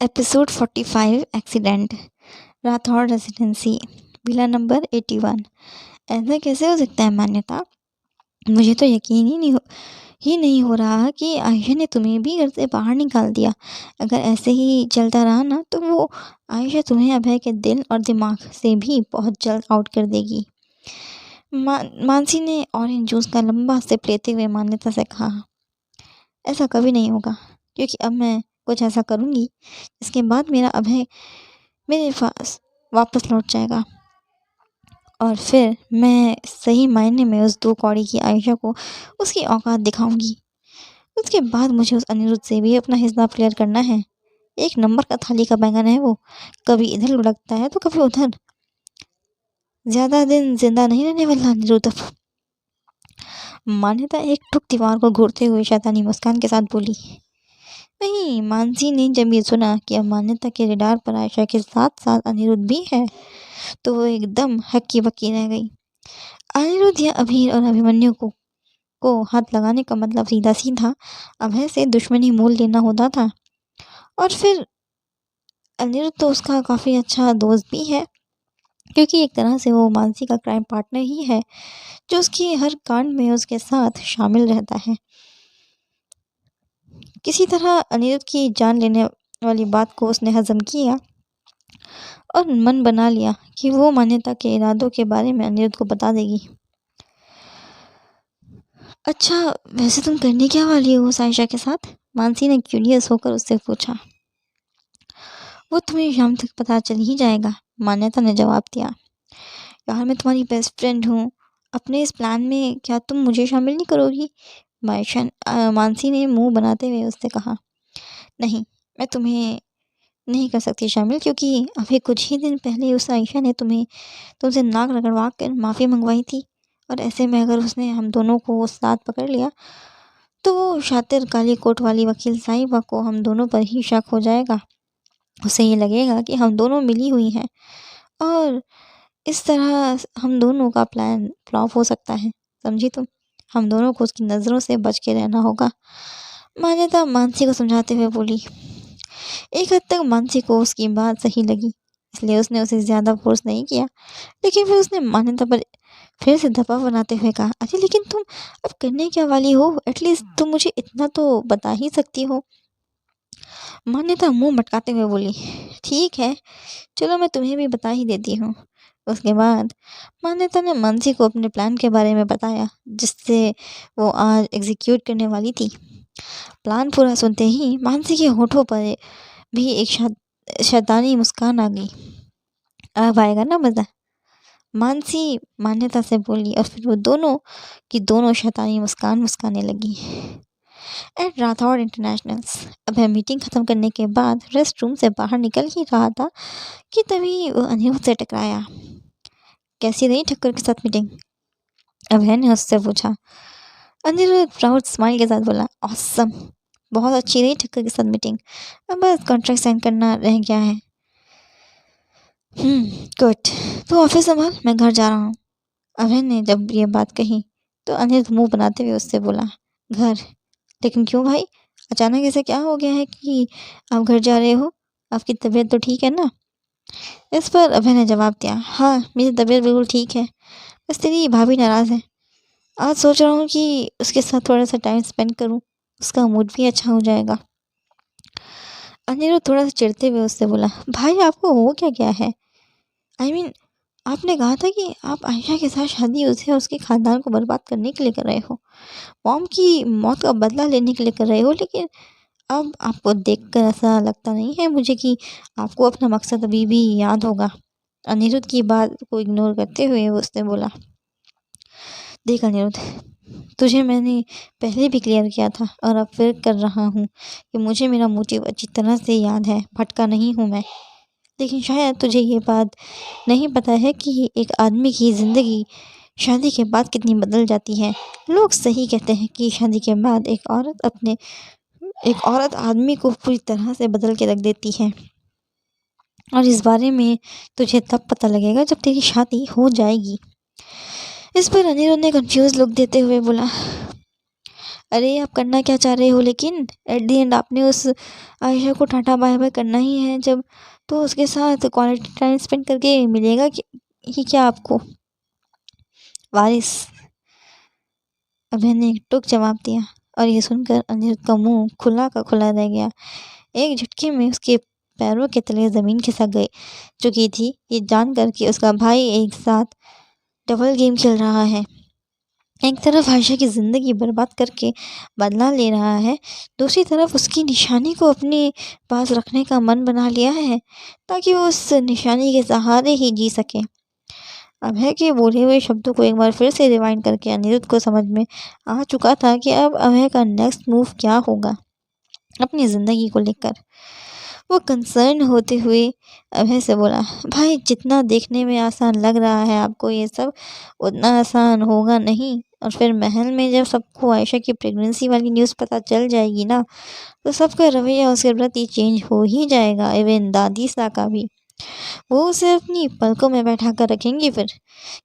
Episode 45 accident. Rathore residency, villa number 81। ऐसा कैसे हो सकता है मान्यता? मुझे तो यकीन ही नहीं हो रहा कि आयशा ने तुम्हें भी घर से बाहर निकाल दिया। अगर ऐसे ही चलता रहा ना तो वो आयशा तुम्हें अभय के दिल और दिमाग से भी बहुत जल्द आउट कर देगी। मानसी ने ऑरेंज जूस का लंबा सिप लेते हुए मान्यता से कहा, ऐसा कभी नहीं होगा, क्योंकि अब मैं कुछ ऐसा करूँगी जिसके बाद मेरा अभय मेरे पास वापस लौट जाएगा और फिर मैं सही मायने में उस 2 कौड़ी की आयशा को उसकी औकात दिखाऊंगी। उसके बाद मुझे उस अनिरुद्ध से भी अपना हिसाब क्लियर करना है। एक नंबर का थाली का बैंगन है वो, कभी इधर लुढ़कता है तो कभी उधर। ज़्यादा दिन जिंदा नहीं रहने वाला अनिरुद्ध। मान्यता एक टुक दीवार को घूरते हुए शैतानी मुस्कान के साथ बोली। वहीं मानसी ने जब ये सुना कि अब मान्यता के रडार पर आयशा के साथ साथ अनिरुद्ध भी है तो वो एकदम हक्की बक्की रह गई। अनिरुद्ध या अभीर और अभिमन्यु को हाथ लगाने का मतलब सीधा सीधा अभय से दुश्मनी मोल लेना होता था। और फिर अनिरुद्ध तो उसका काफ़ी अच्छा दोस्त भी है, क्योंकि एक तरह से वो मानसी का क्राइम पार्टनर ही है जो उसकी हर कांड में उसके साथ शामिल रहता है। किसी तरह अनिरुद्ध की जान लेने वाली बात को उसने हजम किया और मन बना लिया कि वो मान्यता के इरादों के बारे में अनिरुद्ध को बता देगी। अच्छा, वैसे तुम करने क्या वाली हो उस आयशा के साथ? मानसी ने क्यूरियस होकर उससे पूछा। वो तुम्हें शाम तक पता चल ही जाएगा, मान्यता ने जवाब दिया। यार, मैं तुम्हारी बेस्ट फ्रेंड हूँ, अपने इस प्लान में क्या तुम मुझे शामिल नहीं करोगी? मानसी ने मुंह बनाते हुए उससे कहा। नहीं, मैं तुम्हें नहीं कर सकती शामिल, क्योंकि अभी कुछ ही दिन पहले उस आयशा ने तुमसे नाक रगड़वा कर माफ़ी मंगवाई थी। और ऐसे में अगर उसने हम दोनों को साथ पकड़ लिया तो वो शातिर काली कोट वाली वकील साहिबा को हम दोनों पर ही शक हो जाएगा। उसे ये लगेगा कि हम दोनों मिली हुई हैं और इस तरह हम दोनों का प्लान फ्लॉप हो सकता है। समझी तुम? हम दोनों को उसकी नज़रों से बच के रहना होगा, मान्यता मानसी को समझाते हुए बोली। एक हद तक मानसी को उसकी बात सही लगी, इसलिए उसने उसे ज़्यादा फोर्स नहीं किया, लेकिन फिर उसने मान्यता पर फिर से दबाव बनाते हुए कहा, अरे लेकिन तुम अब करने क्या वाली हो? एटलीस्ट तुम मुझे इतना तो बता ही सकती हो। मान्यता मुंह मटकाते हुए बोली, ठीक है, चलो मैं तुम्हें भी बता ही देती हूँ। उसके बाद मान्यता ने मानसी को अपने प्लान के बारे में बताया, जिससे वो आज एग्जीक्यूट करने वाली थी। प्लान पूरा सुनते ही मानसी के होठों पर भी एक शैतानी मुस्कान आ गई। अब आएगा ना मज़ा? मानसी मान्यता से बोली और फिर वो दोनों की दोनों शैतानी मुस्काने लगी। At Rathore internationals. अब है मीटिंग ख़त्म करने के बाद रेस्ट रूम से बाहर निकल ही रहा था कि तभी वो अनिरुद्ध से टकराया। कैसी रही ठक्कर के साथ मीटिंग? अभय ने उससे पूछा। अनिरुद्ध प्राउड स्माइल के साथ बोला, ऑसम, बहुत अच्छी रही ठक्कर के साथ मीटिंग, अब बस कॉन्ट्रैक्ट साइन करना रह गया है। गुड, तो ऑफिस संभाल, मैं घर जा रहा हूँ। अभय ने जब ये बात कही तो अनिरुद्ध मुंह बनाते हुए उससे बोला, घर? लेकिन क्यों भाई, अचानक ऐसा क्या हो गया है कि आप घर जा रहे हो? आपकी तबीयत तो ठीक है ना? इस पर अभय ने जवाब दिया, हाँ मेरी तबीयत बिल्कुल ठीक है, बस तेरी भाभी नाराज़ है। आज सोच रहा हूँ कि उसके साथ थोड़ा सा टाइम स्पेंड करूँ, उसका मूड भी अच्छा हो जाएगा। अनिरुद्ध थोड़ा सा चिढ़ते हुए उससे बोला, भाई आपको हो क्या गया है? आई मीन, आपने कहा था कि आप आयशा के साथ शादी उसे और उसके खानदान को बर्बाद करने के लिए कर रहे हो, मॉम की मौत का बदला लेने के लिए कर रहे हो, लेकिन अब आपको देखकर ऐसा लगता नहीं है मुझे कि आपको अपना मकसद अभी भी याद होगा। अनिरुद्ध की बात को इग्नोर करते हुए वो उसने बोला, देख अनिरुद्ध, तुझे मैंने पहले भी क्लियर किया था और अब फिर कर रहा हूँ कि मुझे मेरा मोटिव अच्छी तरह से याद है, भटका नहीं हूँ मैं। लेकिन शायद तुझे ये बात नहीं पता है कि एक आदमी की ज़िंदगी शादी के बाद कितनी बदल जाती है। लोग सही कहते हैं कि शादी के बाद एक औरत आदमी को पूरी तरह से बदल के रख देती है, और इस बारे में तुझे तब पता लगेगा जब तेरी शादी हो जाएगी। इस पर अनिरुद्ध ने कंफ्यूज लुक देते हुए बोला, अरे आप करना क्या चाह रहे हो, लेकिन एट द एंड आपने उस आयशा को टाटा बाय बाय करना ही है जब, तो उसके साथ क्वालिटी टाइम स्पेंड करके मिलेगा कि क्या आपको वारिस। अभय ने एक टुक जवाब दिया और ये सुनकर अनिरुद्ध का मुंह खुला का खुला रह गया। एक झटके में उसके पैरों के तले जमीन खिसक गई चुकी थी, ये जानकर कि उसका भाई एक साथ डबल गेम खेल रहा है। एक तरफ आयशा की ज़िंदगी बर्बाद करके बदला ले रहा है, दूसरी तरफ उसकी निशानी को अपने पास रखने का मन बना लिया है ताकि वो उस निशानी के सहारे ही जी सके। अभय के बोले हुए शब्दों को एक बार फिर से रिवाइंड करके अनिरुद्ध को समझ में आ चुका था कि अब अभय का नेक्स्ट मूव क्या होगा अपनी ज़िंदगी को लेकर। वो कंसर्न होते हुए अभय से बोला, भाई जितना देखने में आसान लग रहा है आपको ये सब, उतना आसान होगा नहीं। और फिर महल में जब सबको आयशा की प्रेगनेंसी वाली न्यूज़ पता चल जाएगी ना, तो सबका रवैया उसके प्रति चेंज हो ही जाएगा, इवन दादी सा का भी। वो उसे अपनी पलकों में बैठा कर रखेंगी फिर,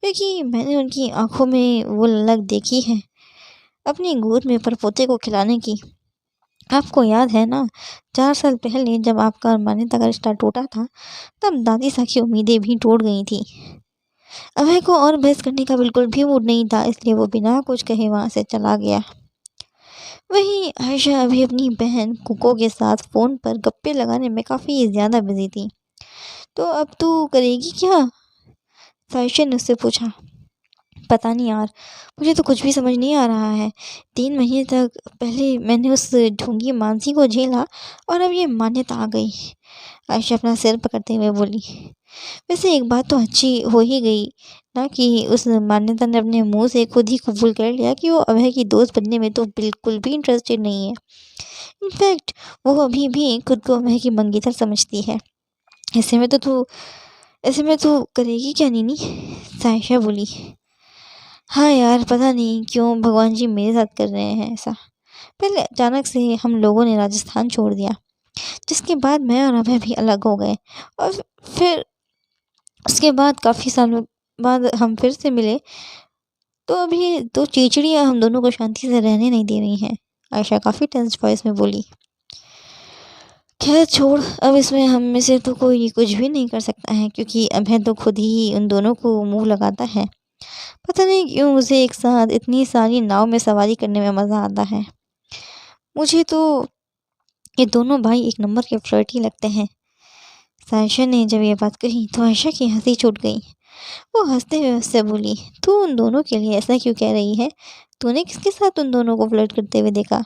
क्योंकि मैंने उनकी आंखों में वो ललक देखी है अपनी गोद में परपोते को खिलाने की। आपको याद है ना, 4 साल पहले जब आपका और मान्यता का रिश्ता टूटा था, तब दादी सा की उम्मीदें भी टूट गई थी। अभय को और बहस करने का बिल्कुल भी मूड नहीं था, इसलिए वो बिना कुछ कहे वहाँ से चला गया। वहीं आयशा अभी अपनी बहन कुको के साथ फ़ोन पर गप्पे लगाने में काफ़ी ज़्यादा बिजी थी। तो अब तू करेगी क्या, सायशा ने उससे पूछा। पता नहीं यार, मुझे तो कुछ भी समझ नहीं आ रहा है। 3 महीने तक पहले मैंने उस ढोंगी मानसी को झेला और अब ये मान्यता आ गई। आयशा अपना सिर पकड़ते हुए बोली। वैसे एक बात तो अच्छी हो ही गई ना कि उस मान्यता ने अपने मुंह से खुद ही कबूल कर लिया कि वो अभय की दोस्त बनने में तो बिल्कुल भी इंटरेस्टेड नहीं है। इनफैक्ट वो अभी भी खुद को अभय की मंगेतर समझती है। ऐसे में तू करेगी क्या नीनी, सायशा बोली। हाँ यार, पता नहीं क्यों भगवान जी मेरे साथ कर रहे हैं ऐसा। पहले अचानक से हम लोगों ने राजस्थान छोड़ दिया, जिसके बाद मैं और अभय भी अलग हो गए, और फिर उसके बाद काफ़ी सालों बाद हम फिर से मिले, तो अभी दो चिड़चिड़ियाँ हम दोनों को शांति से रहने नहीं दे रही हैं, आयशा काफ़ी टेंस वॉइस में बोली। खैर छोड़, अब इसमें हम में से तो कोई कुछ भी नहीं कर सकता है, क्योंकि अभय तो खुद ही उन दोनों को मुंह लगाता है। पता नहीं क्यों उसे एक साथ इतनी सारी नाव में सवारी करने में मज़ा आता है। मुझे तो ये दोनों भाई एक नंबर के फ्लर्टी लगते हैं। सायशा ने जब ये बात कही तो आयशा की हंसी छूट गई। वो हंसते हुए उससे बोली, तू उन दोनों के लिए ऐसा क्यों कह रही है? तूने किसके साथ उन दोनों को फ्लर्ट करते हुए देखा?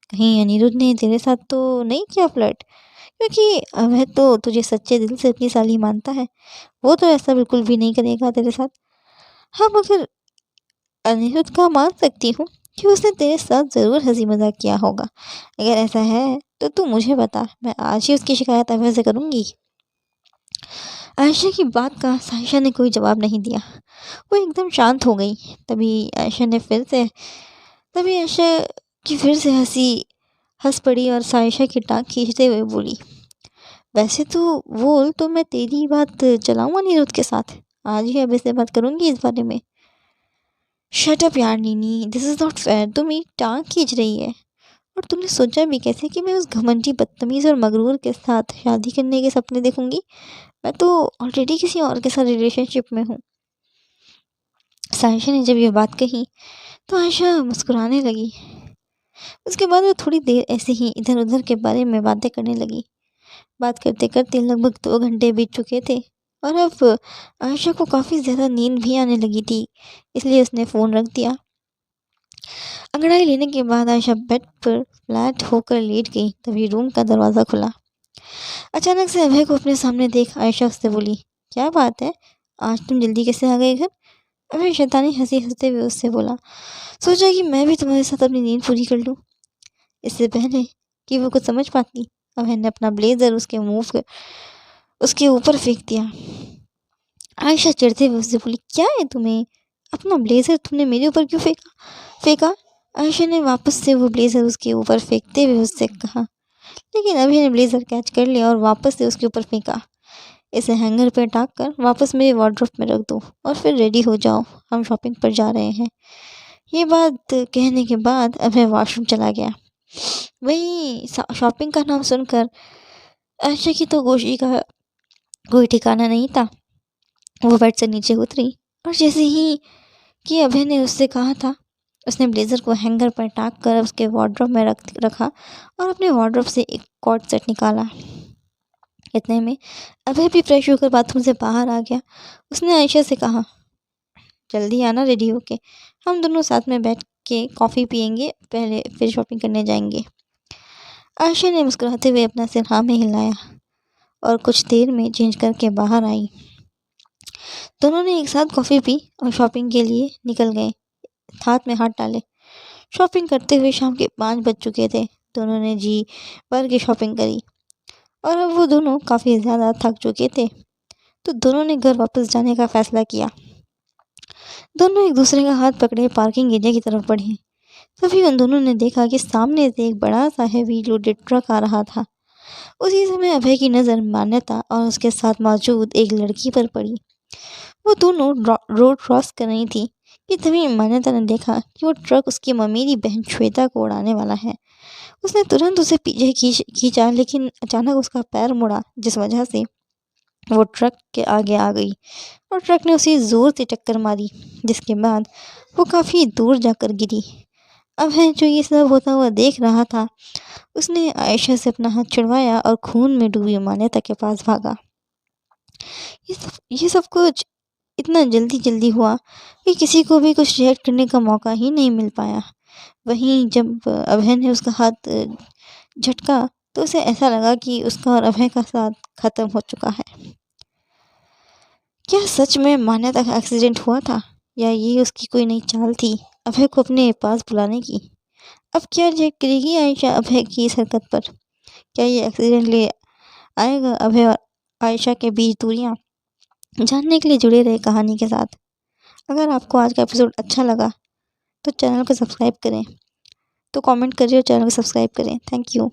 कहीं अनिरुद्ध ने तेरे साथ तो नहीं किया फ्लर्ट? क्योंकि अभय तो तुझे सच्चे दिल से अपनी साली मानता है, वो तो ऐसा बिल्कुल भी नहीं करेगा तेरे साथ। हाँ, मगर अनिरुद्ध का मान सकती हूँ कि उसने तेरे साथ ज़रूर हंसी मजाक किया होगा। अगर ऐसा है तो तू मुझे बता, मैं आज ही उसकी शिकायत अभय से करूँगी। आयशा की बात का सायशा ने कोई जवाब नहीं दिया। वो एकदम शांत हो गई। तभी आयशा की फिर से हंस पड़ी और सायशा की टांग खींचते हुए बोली, वैसे तो बोल तो मैं तेरी बात चलाऊँ अनिरुद्ध के साथ। आज ही अब इससे बात करूँगी इस बारे में। शट अप यार नीनी, दिस इज़ नॉट फेयर। तुम मेरी टांग खींच रही है, और तुमने सोचा भी कैसे कि मैं उस घमंडी बदतमीज़ और मगरूर के साथ शादी करने के सपने देखूंगी? मैं तो ऑलरेडी किसी और के साथ रिलेशनशिप में हूँ। सायशा ने जब ये बात कही तो आयशा मुस्कुराने लगी। उसके बाद वो थोड़ी देर ऐसे ही इधर उधर के बारे में बातें करने लगी। बात करते करते लगभग 2 घंटे बीत चुके थे, और अब आयशा को काफ़ी ज़्यादा नींद भी आने लगी थी, इसलिए उसने फ़ोन रख दिया। अंगड़ाई लेने के बाद आयशा बेड पर फ्लैट होकर लेट गई, तभी रूम का दरवाज़ा खुला। अचानक से अभय को अपने सामने देख आयशा उससे बोली, क्या बात है, आज तुम जल्दी कैसे आ गए घर? अभय शैतानी हंसी हंसते हुए उससे बोला, सोचा कि मैं भी तुम्हारे साथ अपनी नींद पूरी कर लूँ। इससे पहले कि वो कुछ समझ पाती, अभय ने अपना ब्लेजर उसके ऊपर फेंक दिया। आयशा चिढ़ते हुए उससे बोली, क्या है तुम्हें? अपना ब्लेजर तुमने मेरे ऊपर क्यों फेंका? आयशा ने वापस से वो ब्लेजर उसके ऊपर फेंकते हुए उससे कहा, लेकिन अभी ने ब्लेजर कैच कर लिया और वापस से उसके ऊपर फेंका। इसे हैंगर पर टाक कर वापस मेरे वार्डरोब में रख दो और फिर रेडी हो जाओ, हम शॉपिंग पर जा रहे हैं। ये बात कहने के बाद अभय वॉशरूम चला गया। वहीं शॉपिंग का नाम सुनकर आयशा की तो खुशी का कोई ठिकाना नहीं था। वो बेड से नीचे उतरी और जैसे ही कि अभय ने उससे कहा था, उसने ब्लेज़र को हैंगर पर टाँग कर उसके वार्डरोब में रखा और अपने वार्डरोब से एक कॉर्ड सेट निकाला। इतने में अभय भी फ्रेश होकर बाथरूम से बाहर आ गया। उसने आयशा से कहा, जल्दी आना रेडी होके, हम दोनों साथ में बैठ के कॉफ़ी पियेंगे पहले, फिर शॉपिंग करने जाएंगे। आयशा ने मुस्कुराते हुए अपना सिर हाँ में हिलाया और कुछ देर में चेंज करके बाहर आई। दोनों ने एक साथ कॉफ़ी पी और शॉपिंग के लिए निकल गए, हाथ में हाथ डाले। शॉपिंग करते हुए शाम के 5 बज चुके थे। दोनों ने जी भर की शॉपिंग करी और अब वो दोनों काफ़ी ज़्यादा थक चुके थे, तो दोनों ने घर वापस जाने का फैसला किया। दोनों एक दूसरे का हाथ पकड़े पार्किंग एरिया की तरफ बढ़े। तभी उन दोनों ने देखा कि सामने से एक बड़ा सा हैवी लोडेड ट्रक आ रहा था। उसी समय अभय की नज़र मान्यता और उसके साथ मौजूद एक लड़की पर पड़ी। वो दोनों रोड क्रॉस कर रही थी कि तभी मान्यता ने देखा कि वो ट्रक उसकी ममेरी बहन श्वेता को उड़ाने वाला है। उसने तुरंत उसे पीछे खींचा, लेकिन अचानक उसका पैर मुड़ा, जिस वजह से वो ट्रक के आगे आ गई और ट्रक ने उसे ज़ोर से टक्कर मारी, जिसके बाद वो काफ़ी दूर जाकर गिरी। अभय, जो ये सब होता हुआ देख रहा था, उसने आयशा से अपना हाथ छुड़वाया और खून में डूबी मान्यता के पास भागा। ये सब कुछ इतना जल्दी जल्दी हुआ कि किसी को भी कुछ रिएक्ट करने का मौका ही नहीं मिल पाया। वहीं जब अभय ने उसका हाथ झटका, तो उसे ऐसा लगा कि उसका और अभय का साथ खत्म हो चुका है। क्या सच में मान्यता का एक्सीडेंट हुआ था, या ये उसकी कोई नई चाल थी अभय को अपने पास बुलाने की? अब क्या रिएक्ट करेगी आयशा अभय की इस हरकत पर? क्या ये एक्सीडेंट ले आएगा अभय और आयशा के बीच दूरियां? जानने के लिए जुड़े रहे कहानी के साथ। अगर आपको आज का एपिसोड अच्छा लगा तो चैनल को सब्सक्राइब करें, तो कमेंट करिए और चैनल को सब्सक्राइब करें। Thank you.